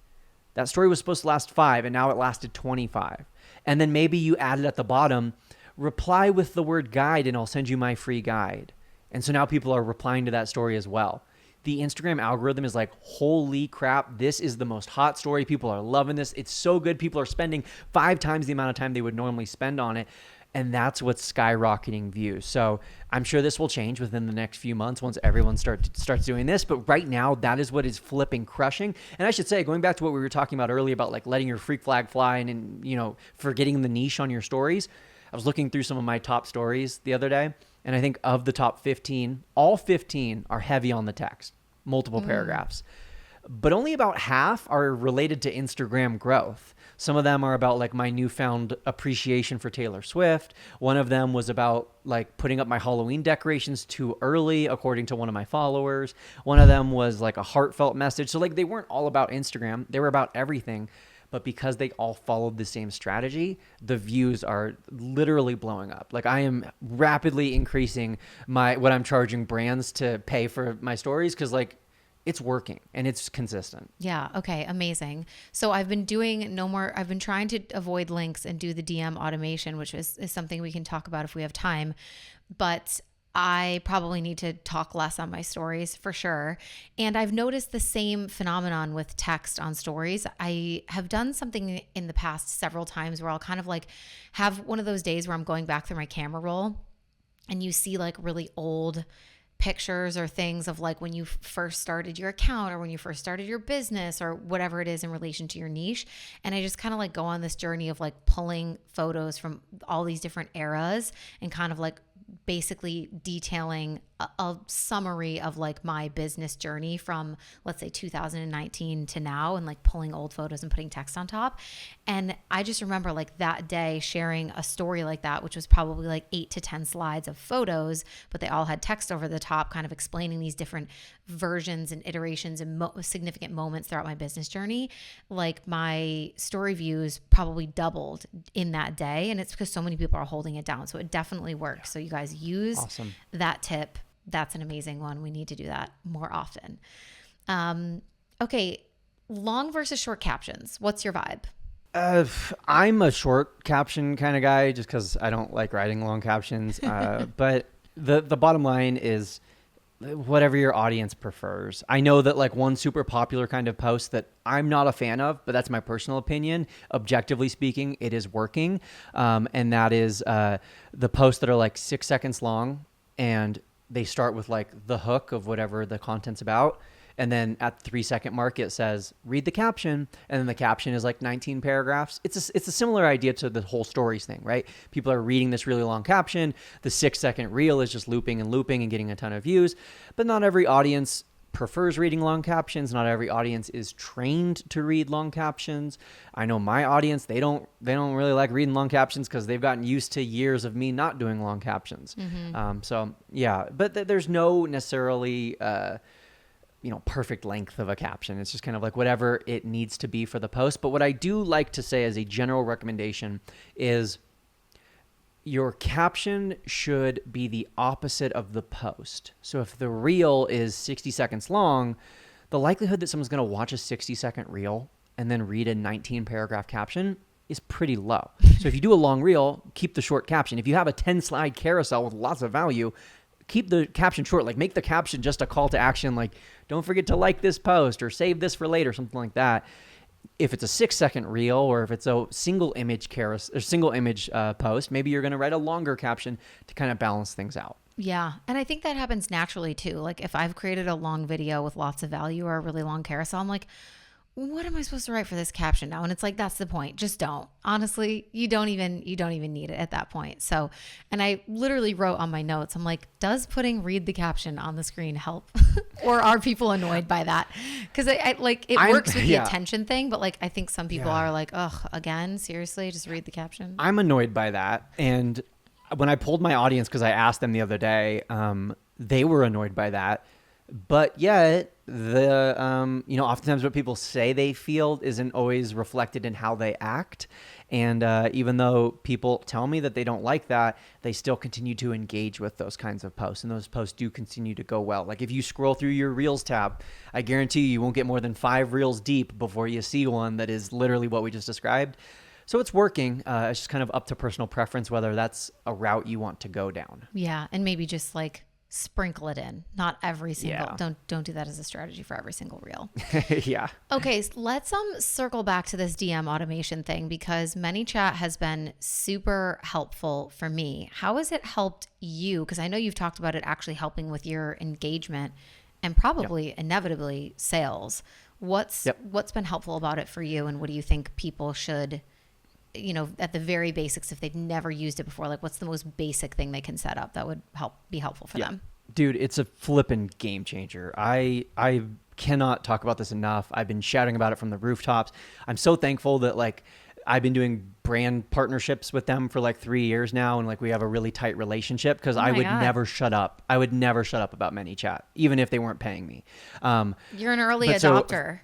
That story was supposed to last 5, and now it lasted 25. And then maybe you added at the bottom, reply with the word guide, and I'll send you my free guide. And so now people are replying to that story as well. The Instagram algorithm is like, holy crap, this is the most hot story. People are loving this. It's so good. People are spending 5 times the amount of time they would normally spend on it. And that's what's skyrocketing views. So I'm sure this will change within the next few months once everyone starts doing this. But right now, that is what is flipping, crushing. And I should say, going back to what we were talking about earlier about like letting your freak flag fly and you know, forgetting the niche on your stories. I was looking through some of my top stories the other day. And I think of the top 15, all 15 are heavy on the text, multiple paragraphs. But only about half are related to Instagram growth. Some of them are about like my newfound appreciation for Taylor Swift. One of them was about like putting up my Halloween decorations too early, according to one of my followers. One of them was like a heartfelt message. So like they weren't all about Instagram. They were about everything. But because they all followed the same strategy, the views are literally blowing up. Like I am rapidly increasing what I'm charging brands to pay for my stories because like it's working and it's consistent. Yeah. Okay. Amazing. So I've been trying to avoid links and do the DM automation, which is something we can talk about if we have time. But I probably need to talk less on my stories for sure. And I've noticed the same phenomenon with text on stories. I have done something in the past several times where I'll kind of like have one of those days where I'm going back through my camera roll and you see like really old pictures or things of like when you first started your account or when you first started your business or whatever it is in relation to your niche. And I just kind of like go on this journey of like pulling photos from all these different eras and kind of like basically detailing a summary of like my business journey from, let's say 2019 to now, and like pulling old photos and putting text on top. And I just remember like that day sharing a story like that, which was probably like 8 to 10 slides of photos, but they all had text over the top, kind of explaining these different versions and iterations and significant moments throughout my business journey. Like my story views probably doubled in that day. And it's because so many people are holding it down. So it definitely works. So you guys use that tip. That's an amazing one. We need to do that more often. Okay. Long versus short captions. What's your vibe? I'm a short caption kind of guy just because I don't like writing long captions. But the bottom line is whatever your audience prefers. I know that like one super popular kind of post that I'm not a fan of, but that's my personal opinion. Objectively speaking, it is working. And that is the posts that are like 6 seconds long and they start with like the hook of whatever the content's about. And then at the 3 second mark, it says, read the caption. And then the caption is like 19 paragraphs. It's a similar idea to the whole stories thing, right? People are reading this really long caption. The 6 second reel is just looping and looping and getting a ton of views. But not every audience prefers reading long captions. Not every audience is trained to read long captions. I know my audience, they don't really like reading long captions because they've gotten used to years of me not doing long captions. So yeah, but there's no necessarily, perfect length of a caption. It's just kind of like whatever it needs to be for the post. But what I do like to say as a general recommendation is your caption should be the opposite of the post. So if the reel is 60 seconds long, the likelihood that someone's going to watch a 60-second reel and then read a 19 paragraph caption is pretty low. So if you do a long reel, keep the short caption. If you have a 10 slide carousel with lots of value, keep the caption short. Like make the caption just a call to action, like don't forget to like this post or save this for later, something like that. If it's a 6 second reel or if it's a single image carousel or single image post, maybe you're going to write a longer caption to kind of balance things out. Yeah. And I think that happens naturally too. Like if I've created a long video with lots of value or a really long carousel, I'm like, what am I supposed to write for this caption now? And it's like, that's the point. Just don't. Honestly, you don't even need it at that point. So, and I literally wrote on my notes, I'm like, does putting read the caption on the screen help? Or are people annoyed by that? Because I like, it works with the attention thing, but like, I think some people are like, ugh, again, seriously, just read the caption. I'm annoyed by that. And when I polled my audience, because I asked them the other day, they were annoyed by that. But yet, oftentimes what people say they feel isn't always reflected in how they act. And even though people tell me that they don't like that, they still continue to engage with those kinds of posts. And those posts do continue to go well. Like if you scroll through your Reels tab, I guarantee you won't get more than 5 Reels deep before you see one that is literally what we just described. So it's working. It's just kind of up to personal preference, whether that's a route you want to go down. Yeah. And maybe just like sprinkle it in, not every single, don't do that as a strategy for every single reel. Yeah. Okay. So let's circle back to this DM automation thing, because ManyChat has been super helpful for me. How has it helped you? Because I know you've talked about it actually helping with your engagement and probably inevitably sales. What's been helpful about it for you? And what do you think people should, at the very basics, if they've never used it before, like what's the most basic thing they can set up that would be helpful for them? Dude, it's a flippin' game changer. I cannot talk about this enough. I've been shouting about it from the rooftops. I'm so thankful that like I've been doing brand partnerships with them for like 3 years now. And like we have a really tight relationship because I would never shut up. I would never shut up about ManyChat, even if they weren't paying me. You're an early adopter.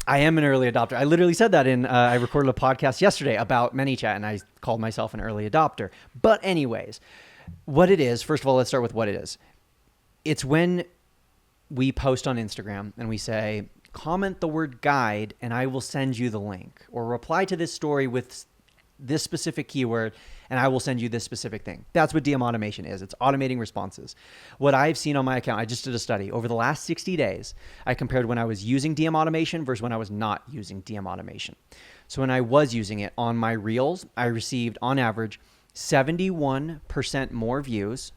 I am an early adopter. I literally said that I recorded a podcast yesterday about ManyChat, and I called myself an early adopter. But anyways, what it is, first of all, let's start with what it is. It's when we post on Instagram and we say, comment the word guide and I will send you the link, or reply to this story with this specific keyword and I will send you this specific thing. That's what DM automation is. It's automating responses. What I've seen on my account, I just did a study. Over the last 60 days, I compared when I was using DM automation versus when I was not using DM automation. So when I was using it on my Reels, I received on average 71% more views,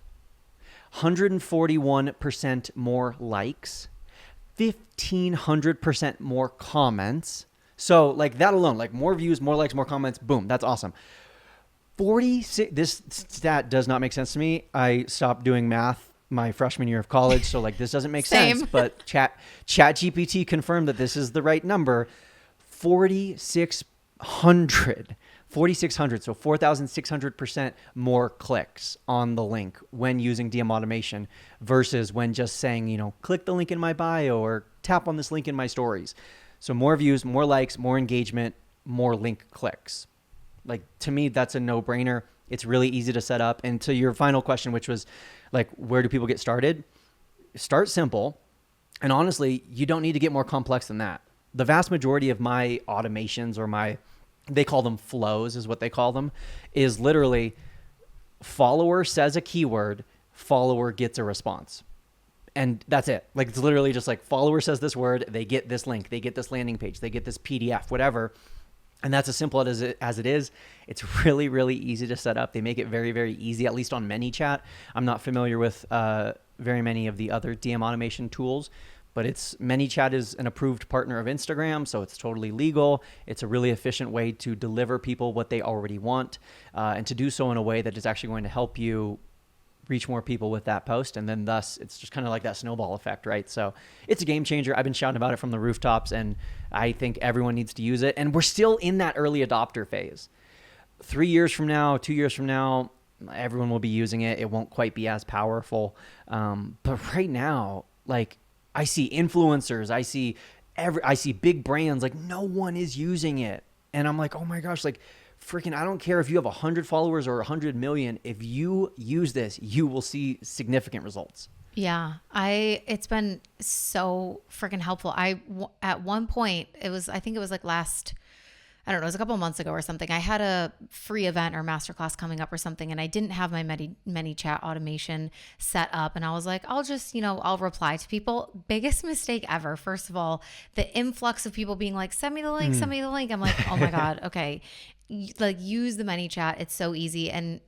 141% more likes, 1,500% more comments. So like that alone, like more views, more likes, more comments, boom, that's awesome. 46, this stat does not make sense to me. I stopped doing math my freshman year of college, so like this doesn't make sense, but ChatGPT confirmed that this is the right number. 4,600, so 4,600% more clicks on the link when using DM automation versus when just saying, click the link in my bio or tap on this link in my stories. So more views, more likes, more engagement, more link clicks. Like to me, that's a no-brainer. It's really easy to set up. And to your final question, which was like, where do people get started? Start simple. And honestly, you don't need to get more complex than that. The vast majority of my automations or they call them flows is what they call them, is literally follower says a keyword, follower gets a response. And that's it. Like it's literally just like follower says this word, they get this link, they get this landing page, they get this PDF, whatever. And that's as simple as it is. It's really, really easy to set up. They make it very, very easy, at least on ManyChat. I'm not familiar with very many of the other DM automation tools, but ManyChat is an approved partner of Instagram, so it's totally legal. It's a really efficient way to deliver people what they already want, and to do so in a way that is actually going to help you reach more people with that post. And then thus it's just kind of like that snowball effect, right? So it's a game changer. I've been shouting about it from the rooftops and I think everyone needs to use it. And we're still in that early adopter phase. 3 years from now, 2 years from now, everyone will be using it. It won't quite be as powerful. But right now, like I see influencers, I see big brands, like no one is using it. And I'm like, oh my gosh, like freaking, I don't care if you have 100 followers or 100 million. If you use this, you will see significant results. Yeah, it's been so freaking helpful. At one point, I think it was like it was a couple of months ago or something. I had a free event or masterclass coming up or something, and I didn't have my ManyChat automation set up. And I was like, I'll just, I'll reply to people. Biggest mistake ever. First of all, the influx of people being like, send me the link, send me the link. I'm like, oh my God, okay. Like use the ManyChat. It's so easy. And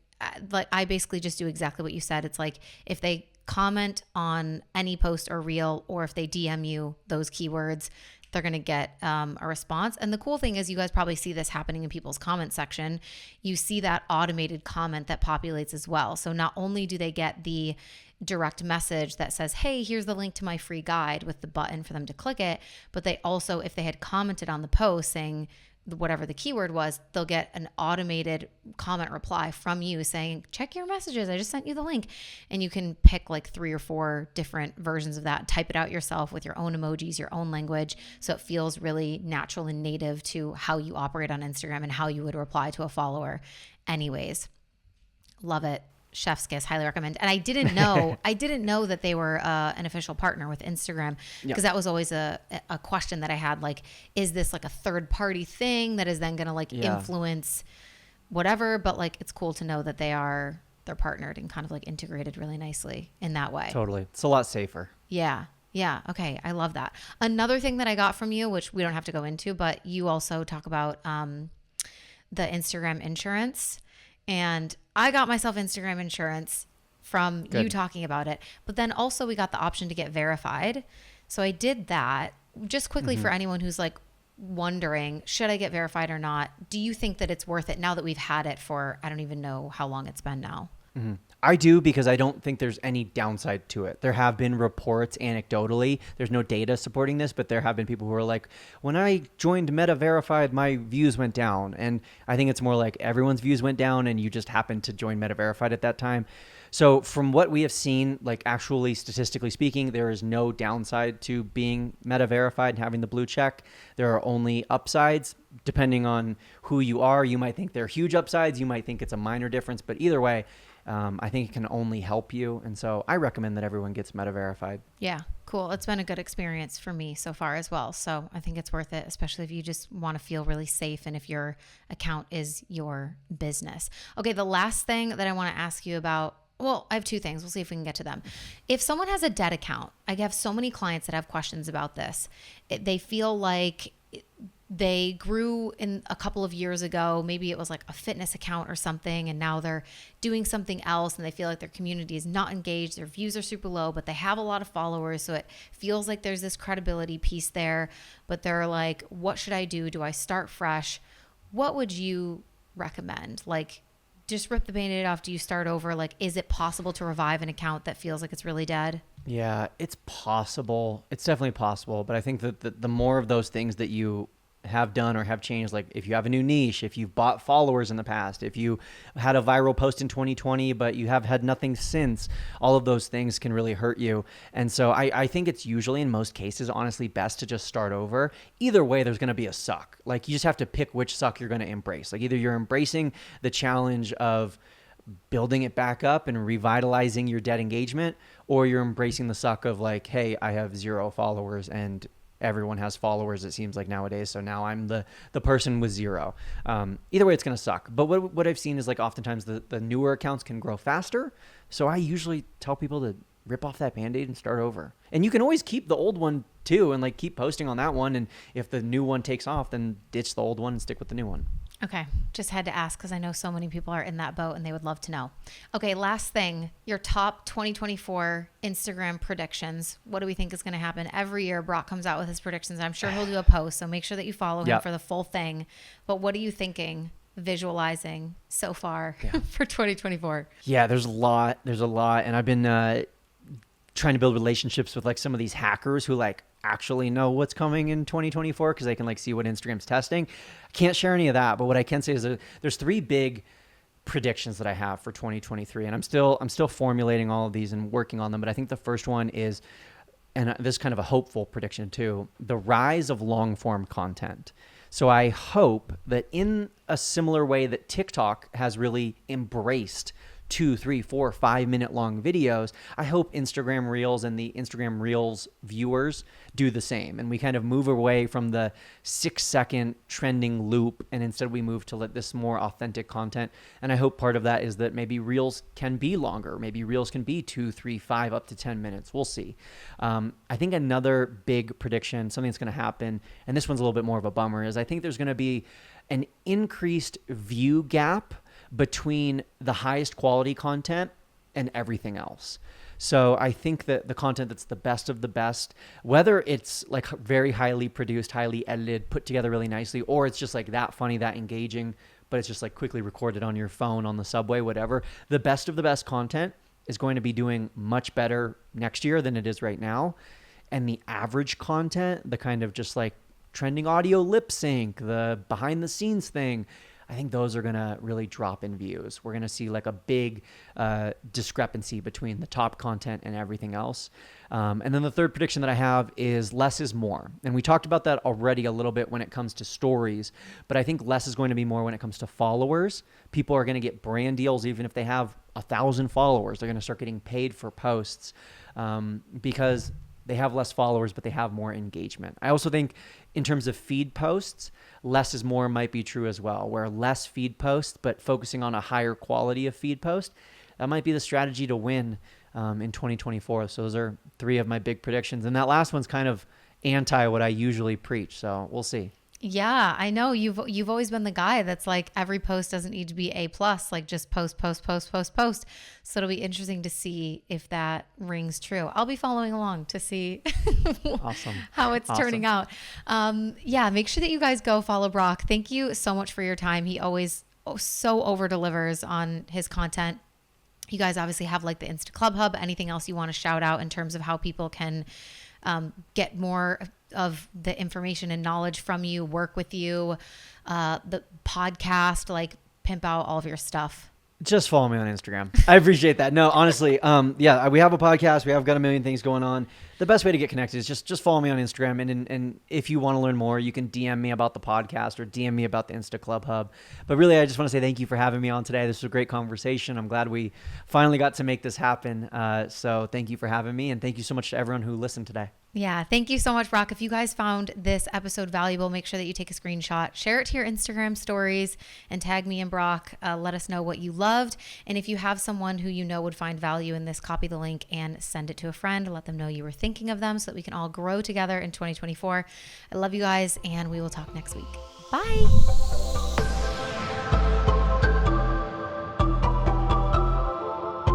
like I basically just do exactly what you said. It's like if they comment on any post or reel, or if they DM you those keywords, they're going to get a response. And the cool thing is you guys probably see this happening in people's comment section. You see that automated comment that populates as well. So not only do they get the direct message that says, hey, here's the link to my free guide with the button for them to click it, but they also, if they had commented on the post saying whatever the keyword was, they'll get an automated comment reply from you saying, check your messages, I just sent you the link. And you can pick like 3 or 4 different versions of that, type it out yourself with your own emojis, your own language, so it feels really natural and native to how you operate on Instagram and how you would reply to a follower anyways. Love it. Chef's kiss, highly recommend. And I didn't know that they were an official partner with Instagram, because that was always a question that I had. Like, is this like a third party thing that is then going to like influence whatever? But like, it's cool to know that they're partnered and kind of like integrated really nicely in that way. Totally. It's a lot safer. Yeah. Yeah. Okay. I love that. Another thing that I got from you, which we don't have to go into, but you also talk about the Instagram insurance. And I got myself Instagram insurance from you talking about it. But then also we got the option to get verified. So I did that. Just quickly for anyone who's like wondering, should I get verified or not? Do you think that it's worth it now that we've had it for, I don't even know how long it's been now? I do, because I don't think there's any downside to it. There have been reports anecdotally. There's no data supporting this, but there have been people who are like, when I joined Meta Verified, my views went down. And I think it's more like everyone's views went down and you just happened to join Meta Verified at that time. So from what we have seen, like actually statistically speaking, there is no downside to being Meta Verified and having the blue check. There are only upsides. Depending on who you are, you might think they're huge upsides. You might think it's a minor difference, but either way, I think it can only help you. And so I recommend that everyone gets Meta Verified. Yeah, cool. It's been a good experience for me so far as well. So I think it's worth it, especially if you just want to feel really safe and if your account is your business. Okay, the last thing that I want to ask you about, well, I have 2 things. We'll see if we can get to them. If someone has a debt account, I have so many clients that have questions about this. They feel like they grew in a couple of years ago. Maybe it was like a fitness account or something, and now they're doing something else and they feel like their community is not engaged. Their views are super low, but they have a lot of followers. So it feels like there's this credibility piece there, but they're like, what should I do? Do I start fresh? What would you recommend? Like, just rip the Band-Aid off. Do you start over? Like, is it possible to revive an account that feels like it's really dead? Yeah, it's possible. It's definitely possible. But I think that the more of those things that you have done or have changed, like if you have a new niche, if you've bought followers in the past, if you had a viral post in 2020 but you have had nothing since, all of those things can really hurt you. And so I think it's usually, in most cases, honestly best to just start over. Either way, there's going to be a suck. Like, you just have to pick which suck you're going to embrace. Like, either you're embracing the challenge of building it back up and revitalizing your dead engagement, or you're embracing the suck of like, hey, I have 0 followers and everyone has followers, it seems like nowadays. So now I'm the person with 0. Either way, it's going to suck. But what I've seen is like oftentimes the newer accounts can grow faster. So I usually tell people to rip off that Band-Aid and start over. And you can always keep the old one too and like keep posting on that one. And if the new one takes off, then ditch the old one and stick with the new one. Okay. Just had to ask because I know so many people are in that boat and they would love to know. Okay. Last thing, your top 2024 Instagram predictions. What do we think is going to happen? Every year, Brock comes out with his predictions. I'm sure he'll do a post. So make sure that you follow him for the full thing. But what are you thinking, visualizing so far for 2024? Yeah, there's a lot. And I've been trying to build relationships with like some of these hackers who like actually know what's coming in 2024 because they can like see what Instagram's testing. I can't share any of that, but what I can say is there's 3 big predictions that I have for 2023, and I'm still formulating all of these and working on them. But I think the first one is, and this is kind of a hopeful prediction too, the rise of long form content. So I hope that in a similar way that TikTok has really embraced 2, 3, 4, 5 minute long videos, I hope Instagram Reels and the Instagram Reels viewers do the same. And we kind of move away from the 6-second trending loop, and instead we move to like this more authentic content. And I hope part of that is that maybe Reels can be longer. Maybe Reels can be 2, 3, 5, up to 10 minutes. We'll see. I think another big prediction, something that's going to happen, and this one's a little bit more of a bummer, is I think there's going to be an increased view gap between the highest quality content and everything else. So I think that the content that's the best of the best, whether it's like very highly produced, highly edited, put together really nicely, or it's just like that funny, that engaging, but it's just like quickly recorded on your phone, on the subway, whatever, the best of the best content is going to be doing much better next year than it is right now. And the average content, the kind of just like trending audio lip sync, the behind the scenes thing, I think those are going to really drop in views. We're going to see like a big discrepancy between the top content and everything else. And then the third prediction that I have is less is more. And we talked about that already a little bit when it comes to stories, but I think less is going to be more when it comes to followers. People are going to get brand deals even if they have 1,000 followers. They're going to start getting paid for posts because they have less followers, but they have more engagement. I also think in terms of feed posts, less is more might be true as well, where less feed posts, but focusing on a higher quality of feed post, that might be the strategy to win in 2024. So those are 3 of my big predictions. And that last one's kind of anti what I usually preach. So we'll see. Yeah, I know you've always been the guy that's like every post doesn't need to be A+, like just post. So it'll be interesting to see if that rings true. I'll be following along to see Awesome. how it's turning out. Yeah, make sure that you guys go follow Brock. Thank you so much for your time. He always so over delivers on his content. You guys obviously have like the Insta Club Hub. Anything else you want to shout out in terms of how people can get more of the information and knowledge from you, work with you, the podcast, like pimp out all of your stuff? Just follow me on Instagram. I appreciate that. No, honestly, yeah, we have a podcast. We have got a million things going on. The best way to get connected is just follow me on Instagram. And if you want to learn more, you can DM me about the podcast or DM me about the Insta Club Hub. But really, I just want to say thank you for having me on today. This was a great conversation. I'm glad we finally got to make this happen. So thank you for having me. And thank you so much to everyone who listened today. Yeah. Thank you so much, Brock. If you guys found this episode valuable, make sure that you take a screenshot, share it to your Instagram stories, and tag me and Brock. Let us know what you loved. And if you have someone who you know would find value in this, copy the link and send it to a friend. Let them know you were thinking of them so that we can all grow together in 2024. I love you guys, and we will talk next week. Bye.